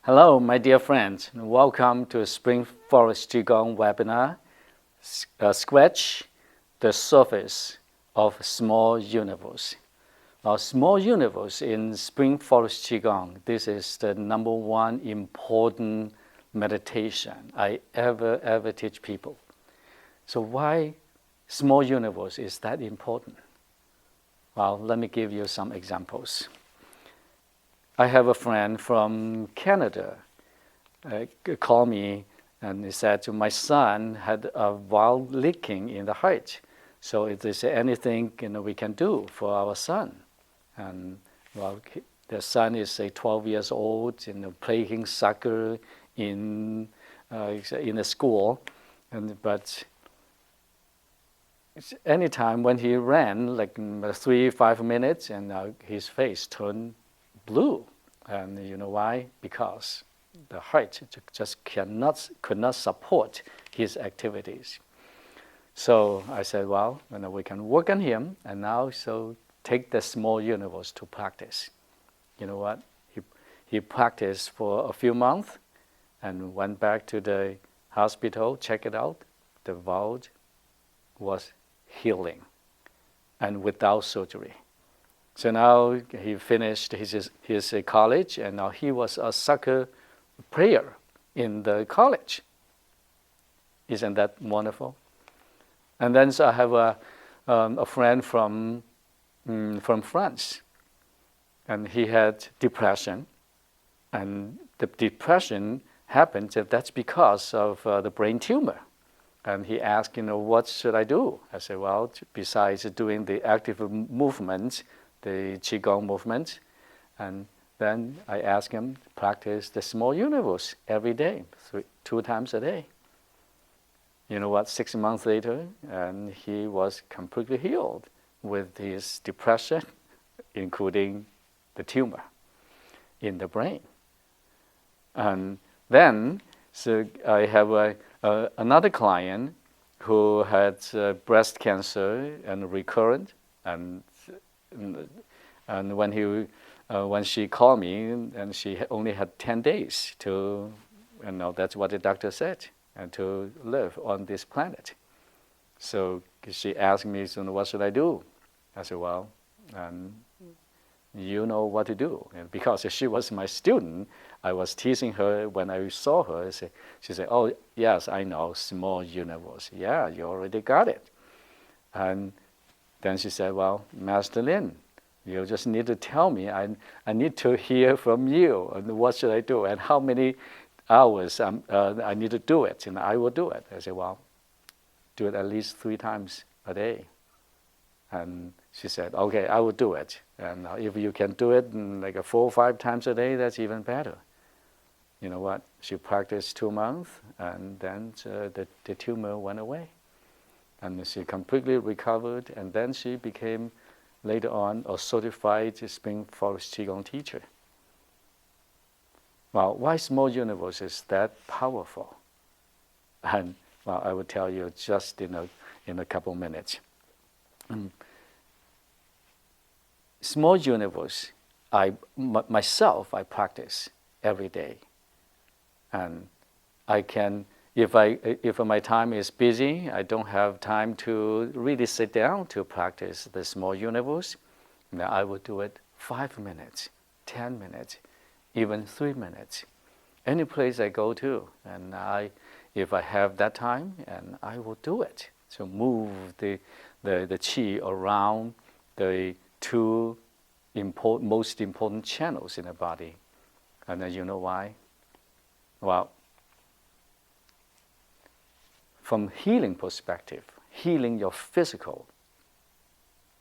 Hello, my dear friends. Welcome to Spring Forest Qigong webinar, Scratch the Surface of Small Universe. Our small universe in Spring Forest Qigong, this is the number one important meditation I ever teach people. So why small universe is that important? Well, let me give you some examples. I have a friend from Canada called me and he said, my son had a valve leaking in the heart. So is there anything we can do for our son? And well, the son is 12 years old, playing soccer in a school, but anytime when he ran, like 3-5 minutes, and his face turned blue. And you know why? Because the heart just could not support his activities. So I said, well, we can work on him, and now so take the small universe to practice. You know what? He practiced for a few months and went back to the hospital, check it out. The valve was healing and without surgery. So now he finished his college, and now he was a soccer player in the college. Isn't that wonderful? And then so I have a friend from France, and he had depression, and the depression happened. That's because of the brain tumor. And he asked, what should I do? I said, well, besides doing the active movement, the Qigong movement, and then I asked him to practice the small universe every day, 2 times a day. You know what? 6 months later, and he was completely healed with his depression, including the tumor in the brain. And then, so I have another client who had breast cancer and recurrent, and when she called me, and she only had 10 days to, that's what the doctor said, and to live on this planet. So she asked me, so what should I do? I said, well, you know what to do. And because she was my student, I was teasing her when I saw her. She said, oh, yes, I know, small universe. Yeah, you already got it. And then she said, well, Master Lin, you just need to tell me. I need to hear from you. And what should I do? And how many hours I need to do it? And I will do it. I said, well, do it at least 3 times a day. And she said, okay, I will do it. And if you can do it like 4 or 5 times a day, that's even better. You know what? She practiced 2 months, and then the tumor went away. And she completely recovered, and then she became, later on, a certified Spring Forest Qigong teacher. Well, why small universe is that powerful? And well, I will tell you just in a couple minutes. Small universe, myself, I practice every day. And I can, if my time is busy, I don't have time to really sit down to practice the small universe, then I will do it 5 minutes, 10 minutes, even 3 minutes. Any place I go to, and if I have that time, and I will do it. So move the qi around the 2 most important channels in the body. And then you know why? Well, from healing perspective, healing your physical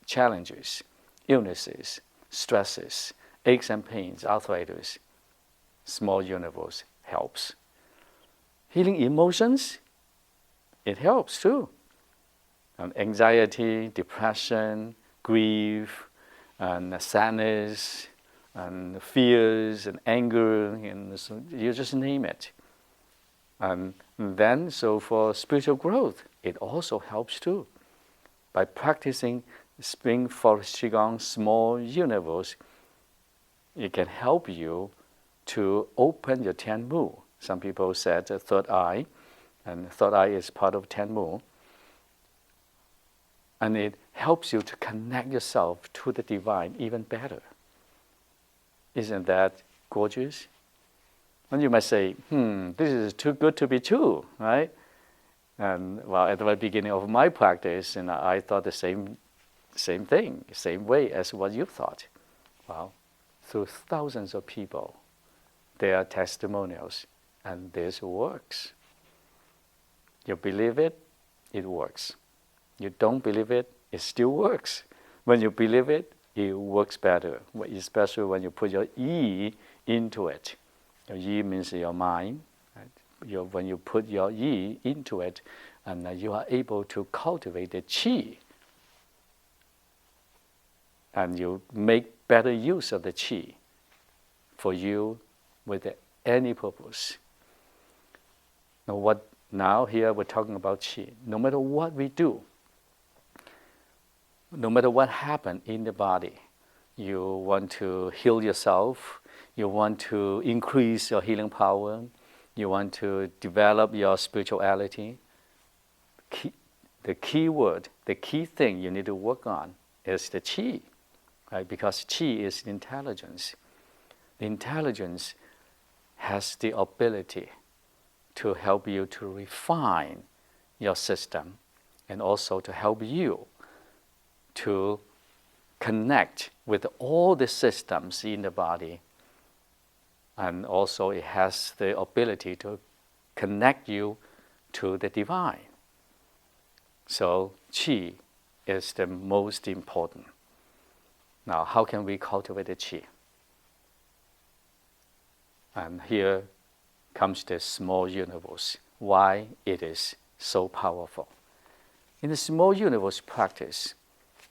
challenges, illnesses, stresses, aches and pains, arthritis, small universe helps. Healing emotions, it helps too. Anxiety, depression, grief, and sadness, and fears, and anger, and so you just name it. And then, so for spiritual growth, it also helps too. By practicing Spring Forest Qigong small universe, it can help you to open your Tianmu. Some people said the third eye, and third eye is part of Tianmu. And it helps you to connect yourself to the divine even better. Isn't that gorgeous? And you might say, this is too good to be true, right? And well, at the very beginning of my practice, and I thought the same thing, same way as what you thought. Well, through thousands of people, their testimonials, and this works. You believe it, it works. You don't believe it, it still works. When you believe it, it works better, especially when you put your yi into it. Your yi means your mind. Right? When you put your yi into it, and you are able to cultivate the qi, and you make better use of the qi for you with any purpose. Now here we're talking about qi. No matter what we do, no matter what happens in the body, you want to heal yourself, you want to increase your healing power, you want to develop your spirituality. The key word, the key thing you need to work on is the qi, right? Because qi is intelligence. The intelligence has the ability to help you to refine your system and also to help you to connect with all the systems in the body. And also it has the ability to connect you to the divine. So qi is the most important. Now, how can we cultivate the qi? And here comes the small universe, why it is so powerful. In the small universe practice,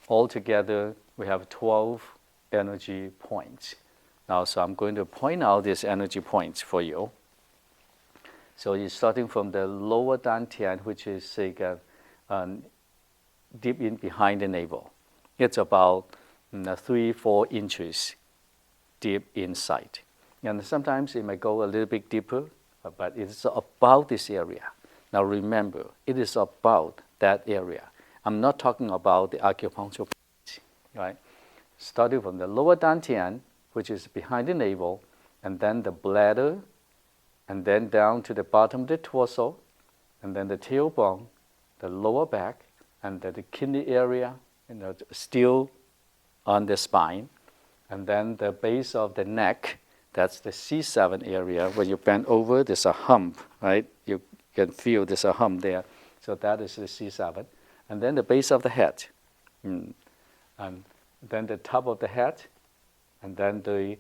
altogether we have 12 energy points. Now, so I'm going to point out these energy points for you. So you're starting from the lower dantian, which is deep in behind the navel. It's about 3-4 inches deep inside. And sometimes it may go a little bit deeper, but it's about this area. Now remember, it is about that area. I'm not talking about the acupuncture point, right? Starting from the lower dantian, which is behind the navel, and then the bladder, and then down to the bottom of the torso, and then the tailbone, the lower back, and then the kidney area, still on the spine, and then the base of the neck. That's the C7 area. When you bend over, there's a hump, right? You can feel there's a hump there. So that is the C7. And then the base of the head. And then the top of the head. And then the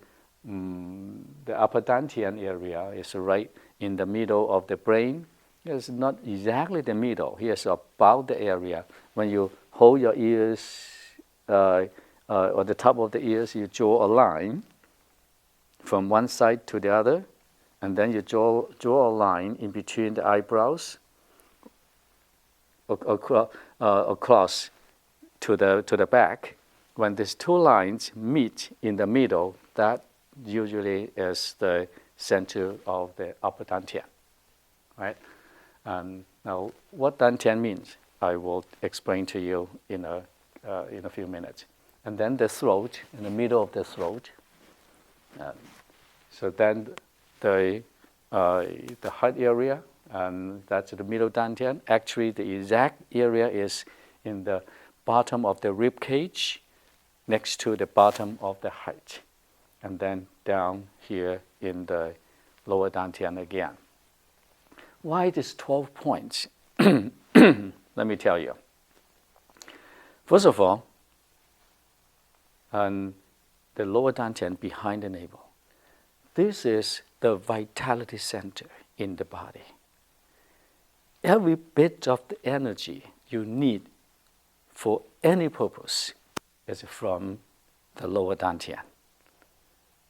upper dantian area is right in the middle of the brain. It's not exactly the middle. Here's about the area. When you hold your ears, or the top of the ears, you draw a line from one side to the other, and then you draw a line in between the eyebrows across to the back. When these two lines meet in the middle, that usually is the center of the upper dantian, right? Now, what dantian means, I will explain to you in a few minutes. And then the throat, in the middle of the throat. So then the heart area, and that's the middle dantian. Actually, the exact area is in the bottom of the rib cage, next to the bottom of the heart, and then down here in the lower dantian again. Why these 12 points? Let me tell you. First of all, the lower dantian behind the navel. This is the vitality center in the body. Every bit of the energy you need for any purpose is from the lower dantian.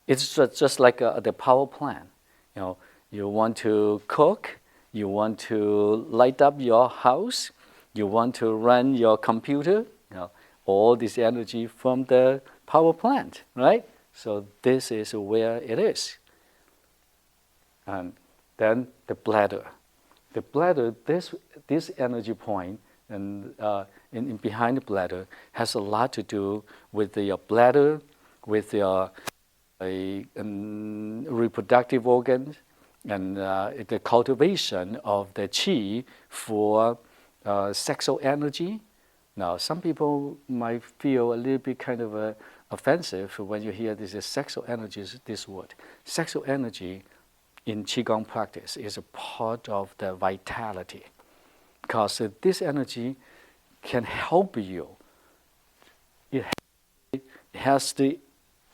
It's just like the power plant. You want to cook, you want to light up your house, you want to run your computer, all this energy from the power plant, right? So this is where it is. And then the bladder. The bladder, this energy point and in behind the bladder has a lot to do with your bladder, with your reproductive organs, and the cultivation of the qi for sexual energy. Now, some people might feel a little bit kind of offensive when you hear this sexual energy, this word. Sexual energy in Qigong practice is a part of the vitality, because this energy can help you. It has the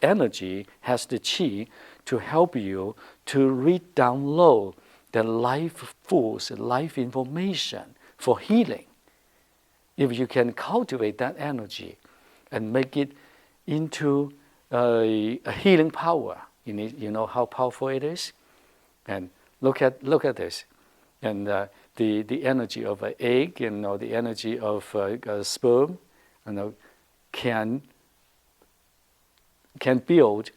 energy, has the qi to help you to re-download the life force, life information for healing. If you can cultivate that energy and make it into a healing power, you know how powerful it is? And look at this, and the energy of an egg, the energy of sperm, can build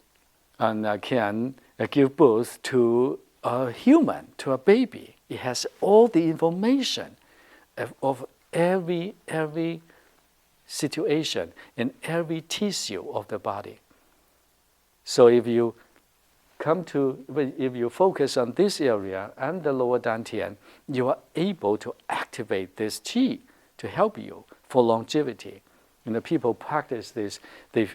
and can give birth to a human, to a baby. It has all the information of every situation in every tissue of the body. So if you focus on this area and the lower dantian, you are able to activate this qi to help you for longevity. People practice this, they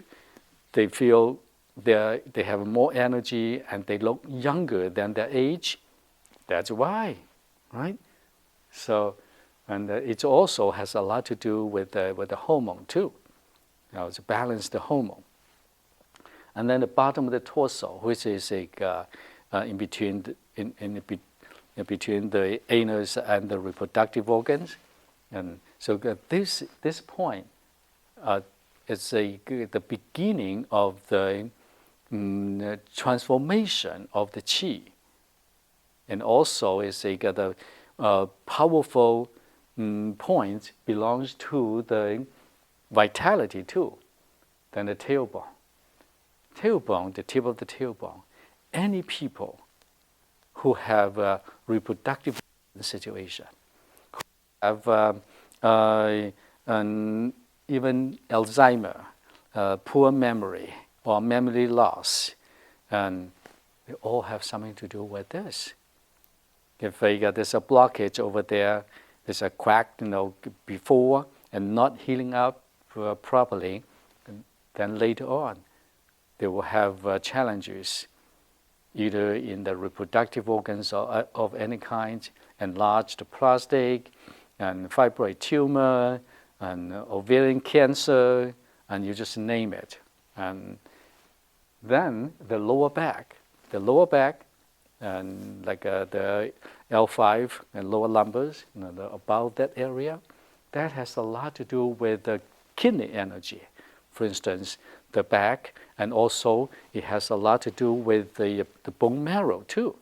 feel they have more energy and they look younger than their age. That's why, right? So, and it also has a lot to do with the hormone too. It's a balanced hormone. And then the bottom of the torso, which is in between the anus and the reproductive organs, and so this point is the beginning of the transformation of the qi, and also is the powerful point belongs to the vitality too. Then the tailbone. Tailbone, the tip of the tailbone. Any people who have a reproductive situation, who have even Alzheimer, poor memory, or memory loss, and they all have something to do with this. If there's a blockage over there, there's a crack, before and not healing up properly, then later on, they will have challenges, either in the reproductive organs of any kind, enlarged prostate, and fibroid tumor, and ovarian cancer, and you just name it. And then the lower back, and like the L5 and lower lumbars, about that area, that has a lot to do with the kidney energy. For instance, the back, and also it has a lot to do with the bone marrow too.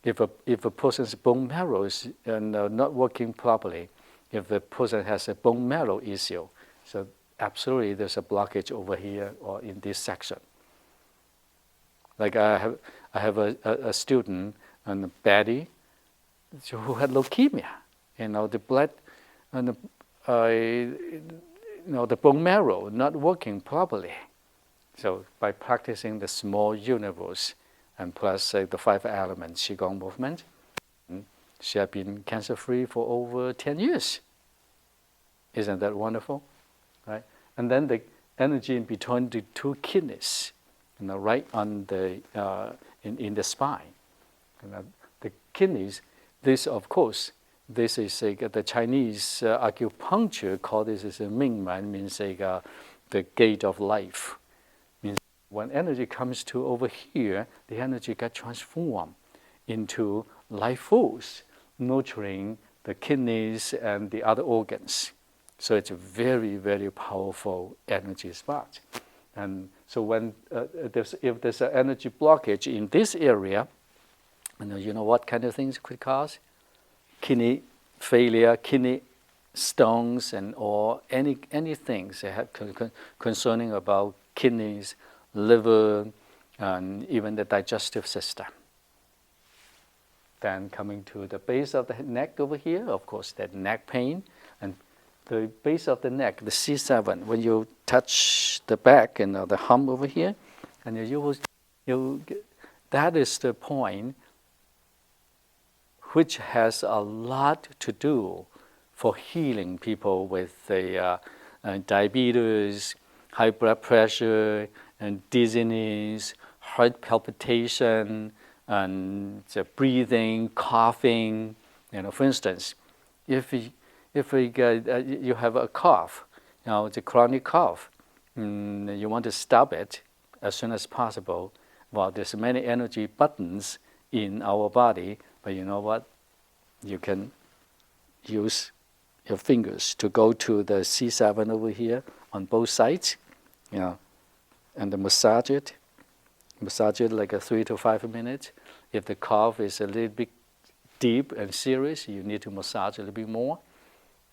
If a person's bone marrow is not working properly, if the person has a bone marrow issue, so absolutely there's a blockage over here or in this section. Like I have a student, Betty, who had leukemia. The blood and the bone marrow not working properly. So by practicing the small universe and plus the 5 elements Qigong movement, she has been cancer-free for over 10 years. Isn't that wonderful? Right? And then the energy in between the 2 kidneys, right on the in the spine. The kidneys, this of course, this is the Chinese acupuncture call this as a Mingman, means the gate of life. Means when energy comes to over here, the energy gets transformed into life force, nurturing the kidneys and the other organs. So it's a very, very powerful energy spot. And so when if there's an energy blockage in this area, you know what kind of things could cause? Kidney failure, kidney stones, and or anything concerning about kidneys, liver, and even the digestive system. Then coming to the base of the neck over here, of course, that neck pain. And the base of the neck, the C7, when you touch the back and the hump over here, and that is the point which has a lot to do for healing people with diabetes, high blood pressure, and dizziness, heart palpitation, and breathing, coughing. For instance, if you have a cough, it's a chronic cough, you want to stop it as soon as possible. Well, there's many energy buttons in our body, but you know what? You can use your fingers to go to the C7 over here on both sides, and massage it like 3 to 5 minutes. If the cough is a little bit deep and serious, you need to massage a little bit more,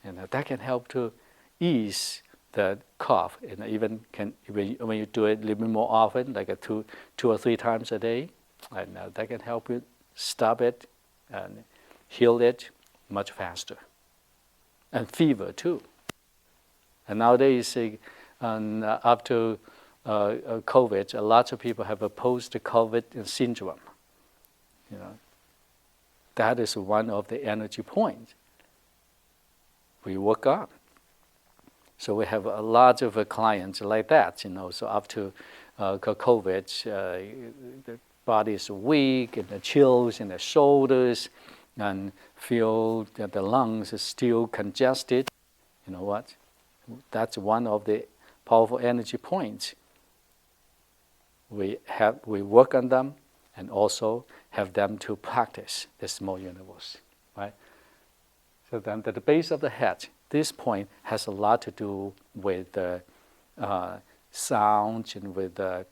and that can help to ease the cough. And even when you do it a little bit more often, like 2 or 3 times a day, and that can help you stop it and heal it much faster. And fever too. And nowadays, after COVID, a lot of people have a post-COVID syndrome. That is one of the energy points we work on. So we have a lot of clients like that. So after COVID, the body is weak, and the chills in the shoulders, and feel that the lungs are still congested. You know what? That's one of the powerful energy points. We work on them, and also have them to practice the small universe, right? So then at the base of the head, this point has a lot to do with the sound and with the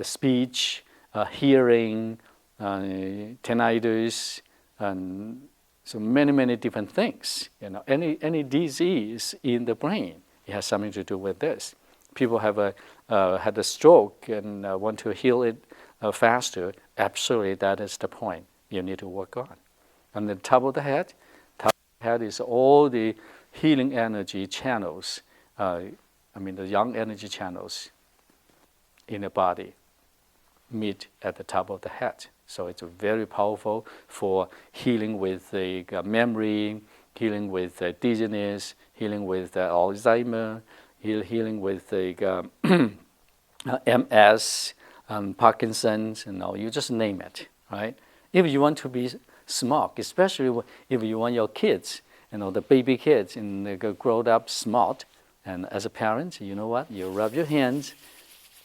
speech, hearing, tinnitus, and so many different things. Any disease in the brain, it has something to do with this. People have had a stroke and want to heal it faster. Absolutely, that is the point you need to work on. On the top of the head is all the healing energy channels. The young energy channels in the body meet at the top of the head. So it's very powerful for healing with the memory, healing with dizziness, healing with Alzheimer, healing with the MS, Parkinson's, you just name it, right? If you want to be smart, especially if you want your kids, the baby kids, and they grow up smart, and as a parent, you know what? You rub your hands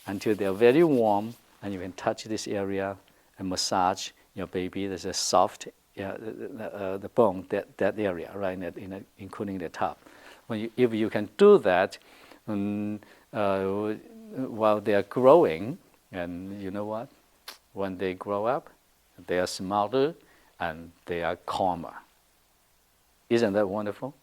until they're very warm, and you can touch this area and massage your baby. There's a soft, the bone, that area, right, including the top. If you can do that while they are growing, and you know what? When they grow up, they are smarter and they are calmer. Isn't that wonderful?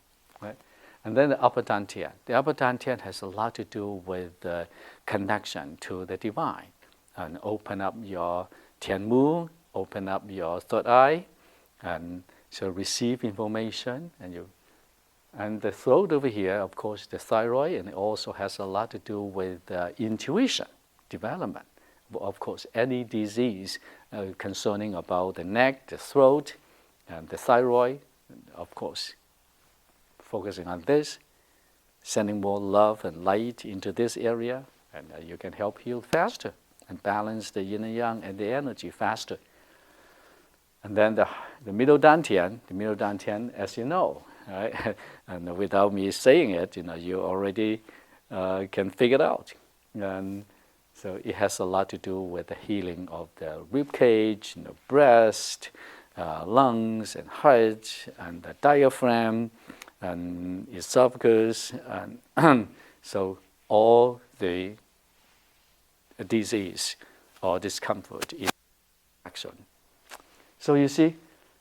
Right? And then the upper dantian. The upper dantian has a lot to do with the connection to the divine. And open up your tianmu, open up your third eye, and so receive information. And the throat over here, of course, the thyroid, and it also has a lot to do with intuition development. Of course, any disease concerning about the neck, the throat, and the thyroid, of course, focusing on this, sending more love and light into this area, and you can help heal faster and balance the yin and yang and the energy faster. And then the middle dantian, as you know, right? And without me saying it, you already can figure it out. And so it has a lot to do with the healing of the rib cage, the breast, lungs, and heart, and the diaphragm, and esophagus, and so all the disease or discomfort in action. So you see,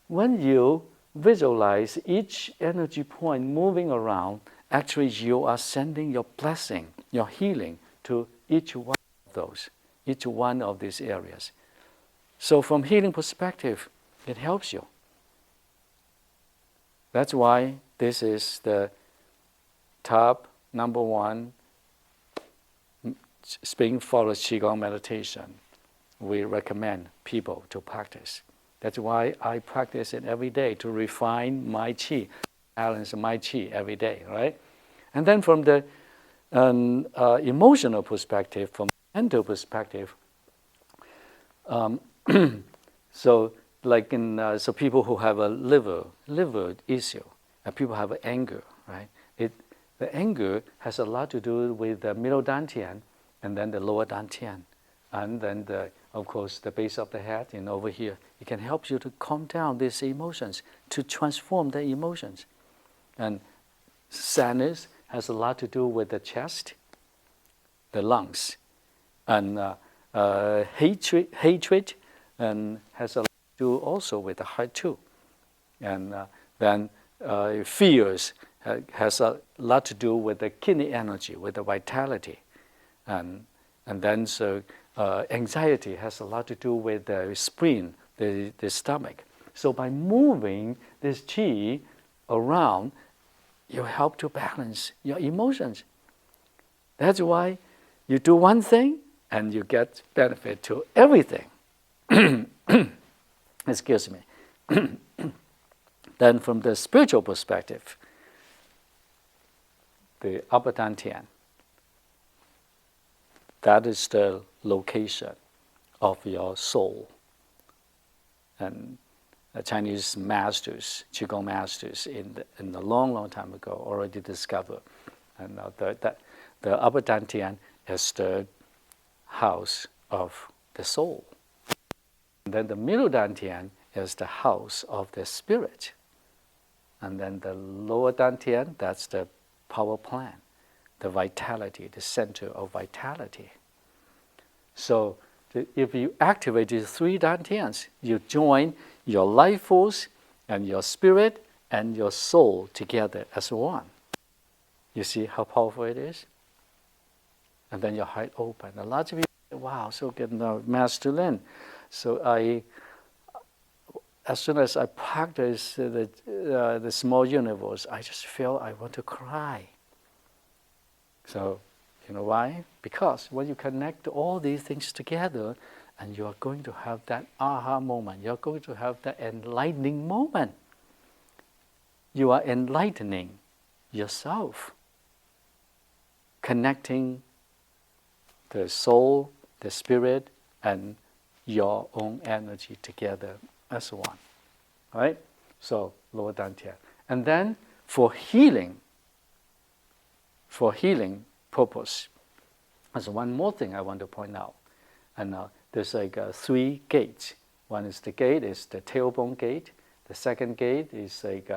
when you visualize each energy point moving around, actually you are sending your blessing, your healing to each one of these areas. So from healing perspective, it helps you. That's why this is the top #1 Spring Forest Qigong meditation we recommend people to practice. That's why I practice it every day to refine my qi, balance my qi every day, right? And then from the emotional perspective, from mental perspective, so like so people who have a liver issue, and people have anger, right? The anger has a lot to do with the middle dantian, and then the lower dantian, and then of course the base of the head and over here. It can help you to calm down these emotions, to transform the emotions. And sadness has a lot to do with the chest, the lungs, and hatred and has a lot to do also with the heart too. And then fears has a lot to do with the kidney energy, with the vitality. And then so anxiety has a lot to do with the spleen, the stomach. So by moving this qi around, you help to balance your emotions. That's why you do one thing and you get benefit to everything. Excuse me. Then from the spiritual perspective, the upper dantian, that is the location of your soul. And the Chinese masters, Qigong masters, in the long time ago already discovered. And the upper dantian is the house of the soul. And then the middle dantian is the house of the spirit. And then the lower dantian, that's the power plant, the vitality, the center of vitality. So if you activate these 3 dantians, you join your life force and your spirit and your soul together as one. You see how powerful it is? And then your heart open. A lot of people say, wow, so good, Master Lin. So as soon as I practice the small universe, I just feel I want to cry. So, you know why? Because when you connect all these things together, and you are going to have that aha moment, you're going to have that enlightening moment. You are enlightening yourself, connecting the soul, the spirit, and your own energy together as one. Right? So, lower dantian. And then for healing purpose, there's one more thing I want to point out. And there's like 3 gates. One is the tailbone gate. The second gate is like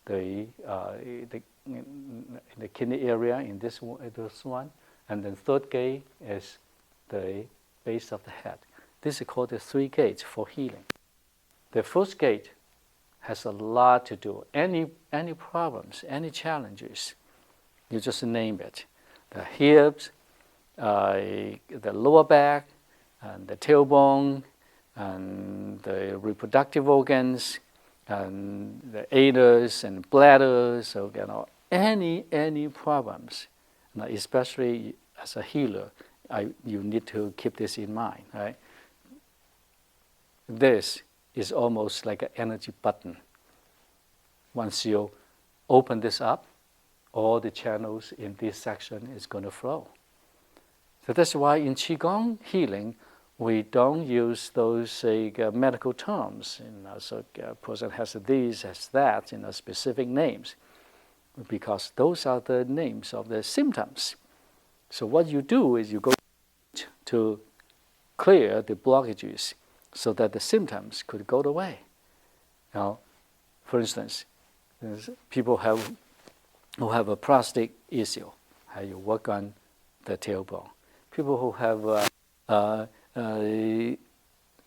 the kidney area in this one. And then third gate is the base of the head. This is called the 3 gates for healing. The first gate has a lot to do. Any problems, any challenges, you just name it. The hips, the lower back, and the tailbone, and the reproductive organs, and the anus and bladders. So any problems, especially as a healer, you need to keep this in mind, right? This is almost like an energy button. Once you open this up, all the channels in this section is going to flow. So that's why in Qigong healing, we don't use those medical terms. So a person has this, has that, specific names, because those are the names of the symptoms. So what you do is you go to clear the blockages so that the symptoms could go away. Now, for instance, people who have a prostate issue, how you work on the tailbone. People who have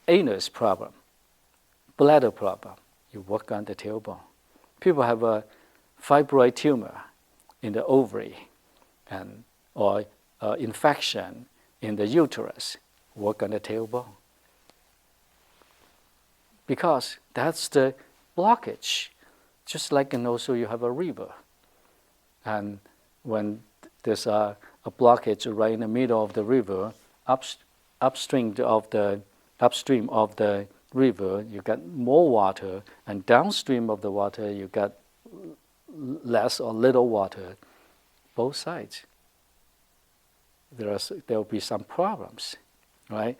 anus problem, bladder problem, you work on the tailbone. People have a fibroid tumor in the ovary, or infection in the uterus, work on the tailbone. because that's the blockage. Just like, and also you have a river, and when there's a blockage right in the middle of the river, upstream of the river, you got more water, and downstream of the water, you got less or little water. Both sides, there will be some problems, right?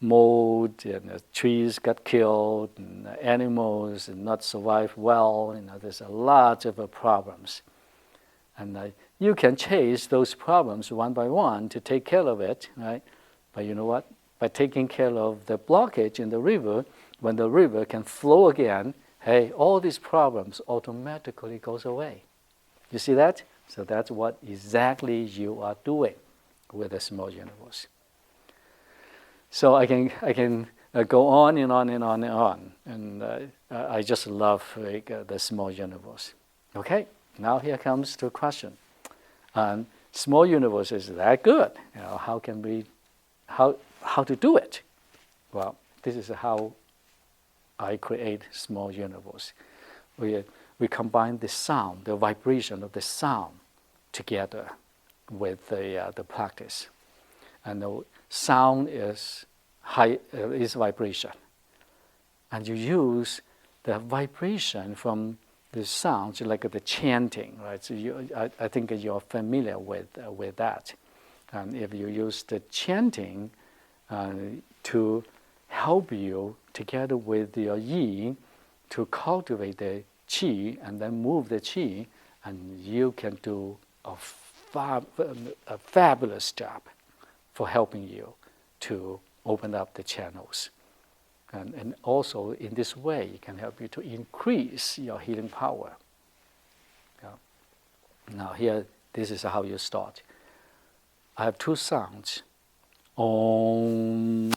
Mold, and the trees got killed, and the animals not survive well. There's a lot of problems, and you can chase those problems one by one to take care of it, right? But you know what? By taking care of the blockage in the river, when the river can flow again, hey, all these problems automatically goes away. You see that? So that's what exactly you are doing with the small universe. So I can go on and on and on and on, and I just love the small universe. Okay, now here comes the question: small universe is that good? How can we, how to do it? Well, this is how I create small universe. We combine the sound, the vibration of the sound, together with the practice, and the sound is vibration, and you use the vibration from the sounds, like the chanting, right? So I think you're familiar with that, and if you use the chanting to help you together with your yi to cultivate the qi and then move the qi, and you can do a fabulous job for helping you to open up the channels. And also in this way, it can help you to increase your healing power. Now here, this is how you start. I have two sounds. Om.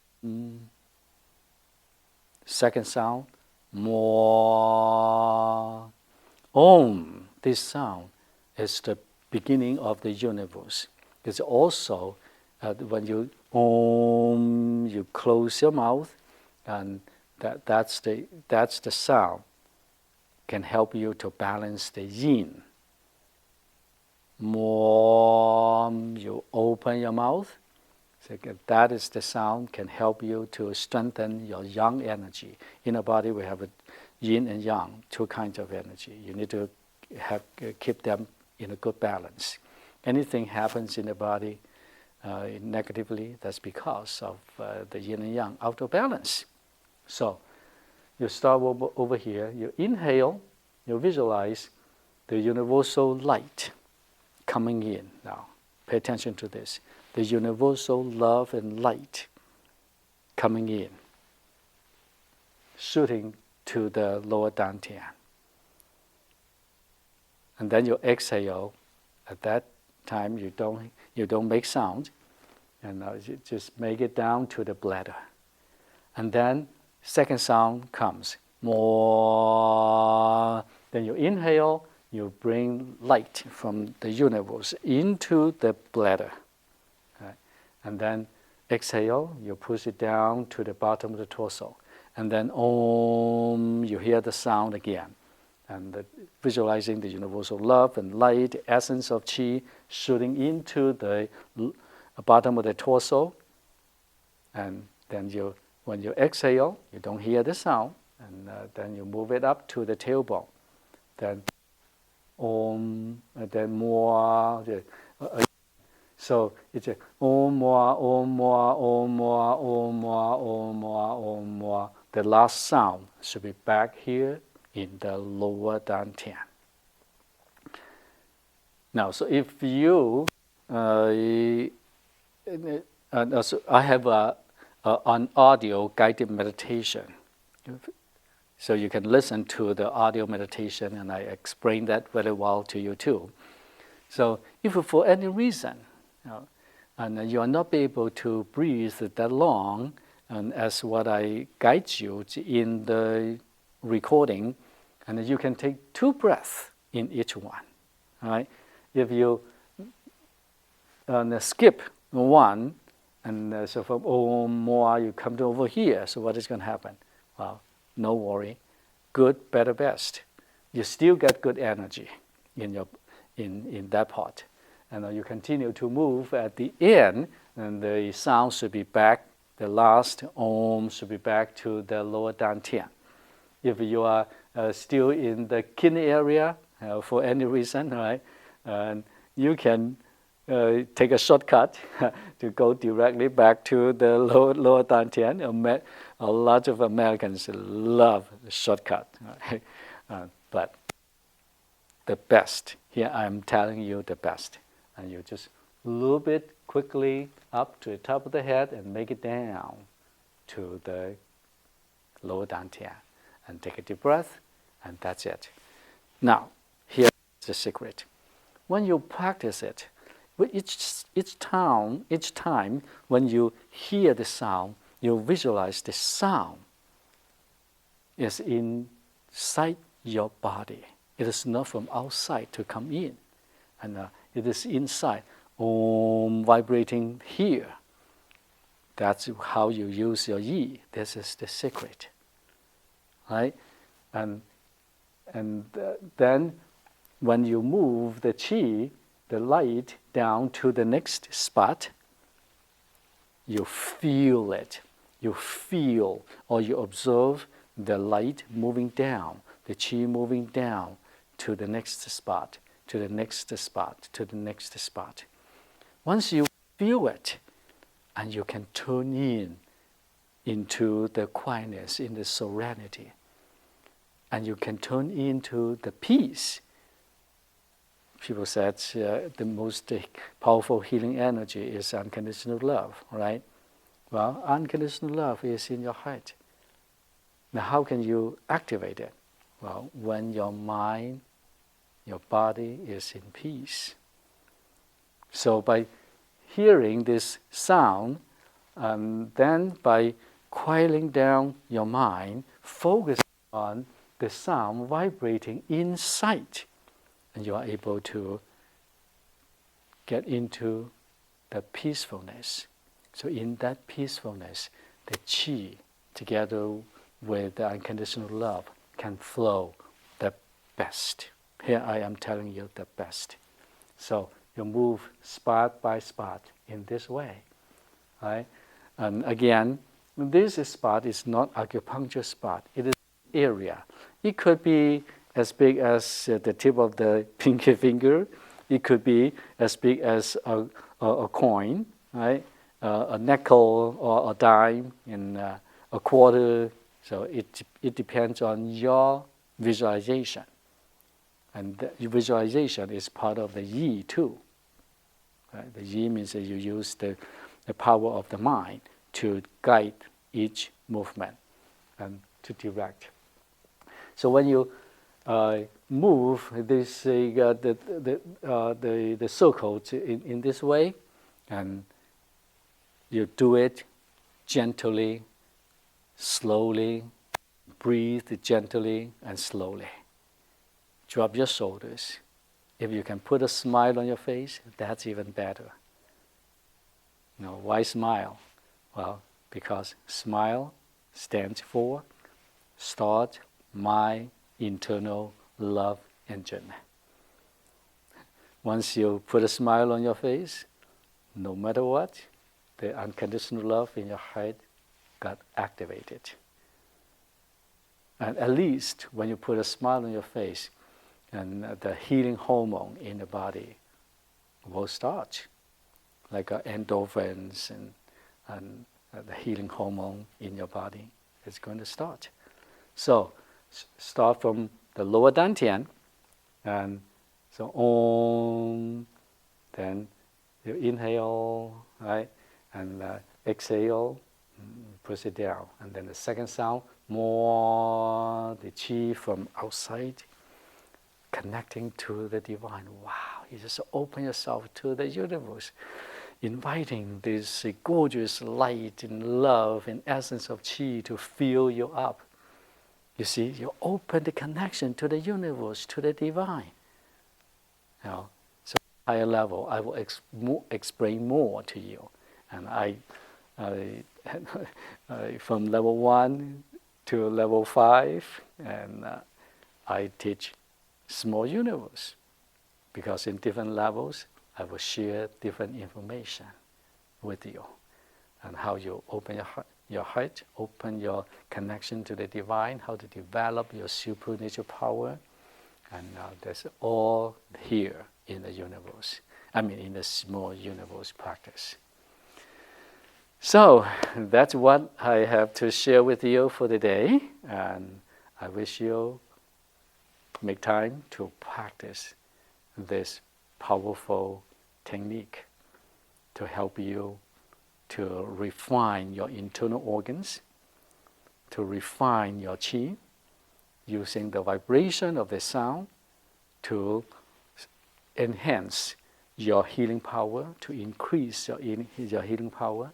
Second sound, Mo. Om. This sound is the beginning of the universe. It's also when you Om, you close your mouth, and that's the sound can help you to balance the yin. Mo, you open your mouth. So that is the sound can help you to strengthen your yang energy. In the body, we have a yin and yang, two kinds of energy. You need to keep them in a good balance. Anything happens in the body negatively, that's because of the yin and yang out of balance. So you start over here, you inhale, you visualize the universal light coming in. Now, pay attention to this. The universal love and light coming in, shooting to the lower dantian. And then you exhale. At that time, you don't make sound, and you just make it down to the bladder. And then second sound comes, more. Then you inhale, you bring light from the universe into the bladder. Right? And then exhale, you push it down to the bottom of the torso. And then Om, you hear the sound again. And visualizing the universal love and light, the essence of qi, shooting into the bottom of the torso. And then when you exhale, you don't hear the sound, and then you move it up to the tailbone. Then Om, and then Mo. So it's a Om Mo, Om Mo, Om Mo, Om Mo, Om Mo, Om Mo. The last sound should be back here in the lower dantian. Now, so if you, so I have an audio guided meditation. So you can listen to the audio meditation, and I explain that very well to you too. So if for any reason, and you are not able to breathe that long, and as what I guide you in the recording, and you can take 2 breaths in each one. Right? If you skip one, and so from Om Mo, you come to over here, so what is going to happen? Well, no worry. Good, better, best. You still get good energy in that part. And you continue to move at the end, and the sound should be back. The last Om should be back to the lower dantian. If you are still in the kidney area for any reason, right, you can take a shortcut to go directly back to the lower dantian. A lot of Americans love the shortcut, right? But the best, here I'm telling you the best. And you just loop it quickly up to the top of the head and make it down to the lower dantian. And take a deep breath, and that's it. Now, here's the secret. When you practice it, each time when you hear the sound, you visualize the sound is inside your body. It is not from outside to come in. And it is inside, Om, vibrating here. That's how you use your yi. This is the secret. Right? And then when you move the qi, the light, down to the next spot, you feel it. You feel or you observe the light moving down, the qi moving down to the next spot, to the next spot, to the next spot. Once you feel it, and you can tune into the quietness, in the serenity, and you can turn into the peace. People said the most powerful healing energy is unconditional love, right? Well, unconditional love is in your heart. Now, how can you activate it? Well, when your mind, your body is in peace. So by hearing this sound, then by quieting down your mind, focus on the sound vibrating inside, and you are able to get into the peacefulness. So in that peacefulness, the qi, together with the unconditional love, can flow the best. Here I am telling you the best. So you move spot by spot in this way, right? And again, this spot is not acupuncture spot. It is area. It could be as big as the tip of the pinky finger. It could be as big as a coin, right? A nickel or a dime and a quarter. So it depends on your visualization. And the visualization is part of the yi too. Right? The yi means that you use the power of the mind to guide each movement and to direct. So when you move this the circle in this way, and you do it gently, slowly, breathe gently and slowly. Drop your shoulders. If you can put a smile on your face, that's even better. Now, why smile? Well, because smile stands for start my internal love engine. Once you put a smile on your face, no matter what, the unconditional love in your heart got activated. And at least when you put a smile on your face, and the healing hormone in the body will start, like endorphins and the healing hormone in your body is going to start. So start from the lower dantian, and so Om, then you inhale, right, and exhale, push it down, and then the second sound, more the qi from outside, connecting to the divine. Wow, you just open yourself to the universe, inviting this gorgeous light and love and essence of qi to fill you up. You see, you open the connection to the universe, to the divine. So higher level, I will explain more to you. And I from level 1 to level 5, and I teach small universe, because in different levels I will share different information with you, and how you open your heart, open your connection to the divine, how to develop your supernatural power, and that's all here in the universe. I mean, in the small universe practice. So that's what I have to share with you for today, and I wish you make time to practice this powerful technique to help you to refine your internal organs, to refine your qi, using the vibration of the sound to enhance your healing power, to increase your healing power,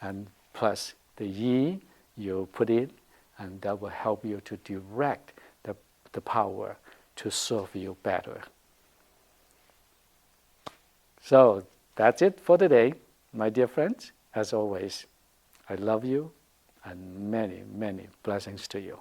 and plus the yi you put in, and that will help you to direct the power to serve you better. So that's it for today, my dear friends. As always, I love you, and many, many blessings to you.